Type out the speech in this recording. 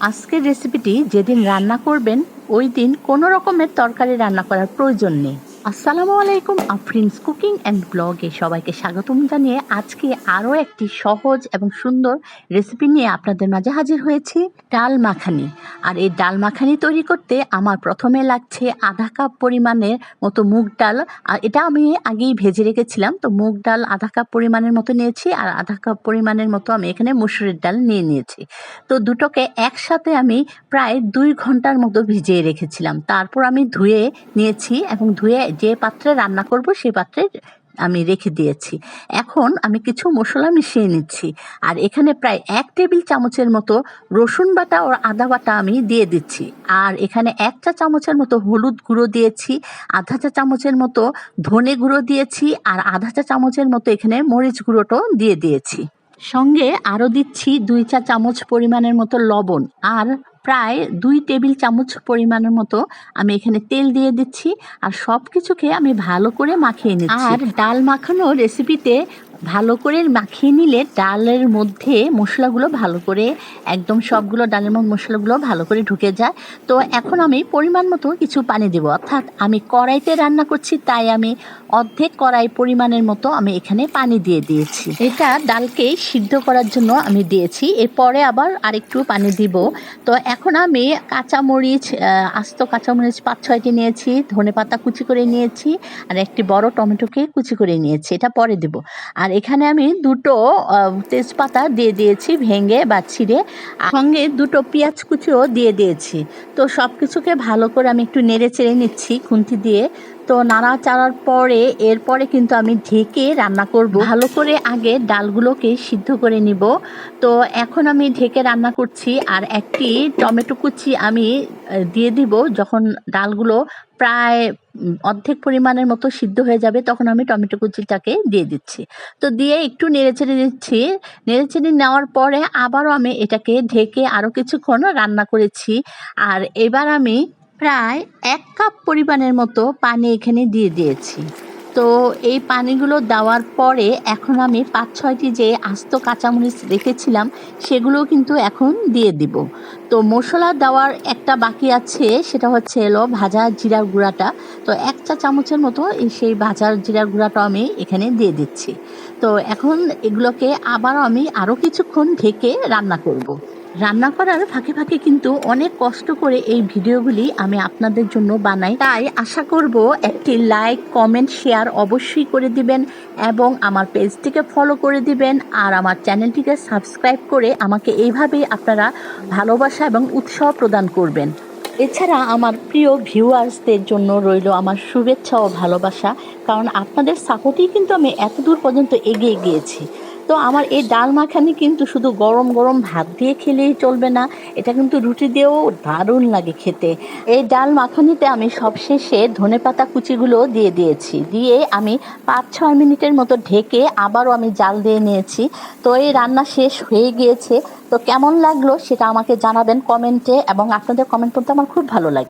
আজকের রেসিপিটি যেদিন রান্না করবেন ওই দিন কোনো রকমের তরকারি রান্না করার প্রয়োজন নেই। আসসালামু আলাইকুম, আফরিনস কুকিং অ্যান্ড ব্লগে সবাইকে স্বাগতম জানিয়ে আজকে আরও একটি সহজ এবং সুন্দর রেসিপি নিয়ে আপনাদের মাঝে হাজির হয়েছি, ডাল মাখানি। আর এই ডাল মাখানি তৈরি করতে আমার প্রথমে লাগছে আধা কাপ পরিমাণের মতো মুগ ডাল। আর এটা আমি আগেই ভেজে রেখেছিলাম, তো মুগ ডাল আধা কাপ পরিমাণের মতো নিয়েছি, আর আধা কাপ পরিমাণের মতো আমি এখানে মসুরের ডাল নিয়েছি। তো দুটোকে একসাথে আমি প্রায় 2 ঘন্টার মতো ভিজিয়ে রেখেছিলাম। তারপর আমি ধুয়ে নিয়েছি এবং ধুয়ে যে পাত্রে রান্না করব সেই পাত্রে আমি রেখে দিয়েছি। এখন আমি কিছু মশলা মিশিয়ে নিচ্ছি। আর এখানে প্রায় 1 টেবিল চামচের মতো রসুন বাটা ও আদা বাটা আমি দিয়ে দিচ্ছি। আর এখানে 1 চা চামচের মতো হলুদ গুঁড়ো দিয়েছি, আধা চা চামচের মতো ধনে গুঁড়ো দিয়েছি, আর আধা চা চামচের মতো এখানে মরিচ গুঁড়োটাও দিয়ে দিয়েছি। সঙ্গে আরও দিচ্ছি 2 চা চামচ পরিমাণের মতো লবণ, আর প্রায় 2 টেবিল চামচ পরিমাণের মতো আমি এখানে তেল দিয়ে দিচ্ছি। আর সব কিছুকে আমি ভালো করে মাখিয়ে নিচ্ছি। আর ডাল মাখানো রেসিপিতে ভালো করে মাখিয়ে নিলে ডালের মধ্যে মশলাগুলো ভালো করে একদম সবগুলো ডালের মধ্যে মশলাগুলো ভালো করে ঢুকে যায়। তো এখন আমি পরিমাণ মতো কিছু পানি দেবো, অর্থাৎ আমি কড়াইতে রান্না করছি তাই আমি অর্ধেক কড়াই পরিমাণের মতো আমি এখানে পানি দিয়ে দিয়েছি। এটা ডালকে সিদ্ধ করার জন্য আমি দিয়েছি, এরপরে আবার আরেকটু পানি দিব। তো এখন আমি কাঁচামরিচ, আস্ত কাঁচামরিচ 5-6টি নিয়েছি, ধনেপাতা কুচি করে নিয়েছি, আর একটি বড় টমেটোকে কুচি করে নিয়েছি, এটা পরে দেব। আর এখানে আমি 2টো তেজপাতা দিয়ে দিয়েছি ভেঙে বা ছিঁড়ে, সঙ্গে 2টো পেঁয়াজ কুচিও দিয়ে দিয়েছি। তো সব কিছুকে ভালো করে আমি একটু নেড়ে চেড়ে নিচ্ছি খুন্তি দিয়ে। তো নাড়াচাড়ার পরে এরপরে কিন্তু আমি ঢেকে রান্না করব। ভালো করে আগে ডালগুলোকে সিদ্ধ করে নিব। তো এখন আমি ঢেকে রান্না করছি। আর একটি টমেটো কুচি আমি দিয়ে দিব। যখন ডালগুলো প্রায় অর্ধেক পরিমাণের মতো সিদ্ধ হয়ে যাবে তখন আমি টমেটো কুচিটাকে দিয়ে দিচ্ছি। তো দিয়ে একটু নেড়েচেড়ে নিচ্ছি। নেড়েচেড়ে নেওয়ার পরে আবারও আমি এটাকে ঢেকে আরও কিছুক্ষণ রান্না করেছি। আর এবার আমি প্রায় 1 কাপ পরিমাণের মতো পানি এখানে দিয়ে দিয়েছি। তো এই পানিগুলো দেওয়ার পরে এখন আমি 5-6টি যে আস্ত কাঁচামরিচ রেখেছিলাম সেগুলো কিন্তু এখন দিয়ে দিব। তো মশলা দেওয়ার একটা বাকি আছে, সেটা হচ্ছে ভাজা জিরার গুঁড়াটা। তো 1 চা চামচের মতো সেই ভাজা জিরার গুঁড়াটা আমি এখানে দিয়ে দিচ্ছি। তো এখন এগুলোকে আবারও আমি আরও কিছুক্ষণ ঢেকে রান্না করব। রান্না করার ফাঁকে ফাঁকে কিন্তু অনেক কষ্ট করে এই ভিডিওগুলি আমি আপনাদের জন্য বানাই, তাই আশা করব একটি লাইক, কমেন্ট, শেয়ার অবশ্যই করে দিবেন এবং আমার পেজটিকে ফলো করে দিবেন। আর আমার চ্যানেলটিকে সাবস্ক্রাইব করে আমাকে এইভাবেই আপনারা ভালোবাসা এবং উৎসাহ প্রদান করবেন। এছাড়া আমার প্রিয় ভিউয়ার্সদের জন্য রইল আমার শুভেচ্ছা ও ভালোবাসা, কারণ আপনাদের সাপোর্টেই কিন্তু আমি এত দূর পর্যন্ত এগিয়ে গিয়েছি। তো আমার এই ডাল মাখানি কিন্তু শুধু গরম গরম ভাত দিয়ে খেলেই চলবে না, এটা কিন্তু রুটি দিয়েও দারুণ লাগে খেতে। এই ডাল মাখানিতে আমি সবশেষে ধনেপাতা কুচিগুলো দিয়ে দিয়েছি, দিয়ে আমি 5-6 মিনিটের মতো ঢেকে আবারও আমি জাল দিয়ে নিয়েছি। তো এই রান্না শেষ হয়ে গিয়েছে। তো কেমন লাগলো সেটা আমাকে জানাবেন কমেন্টে, এবং আপনাদের কমেন্ট করতে আমার খুব ভালো লাগে।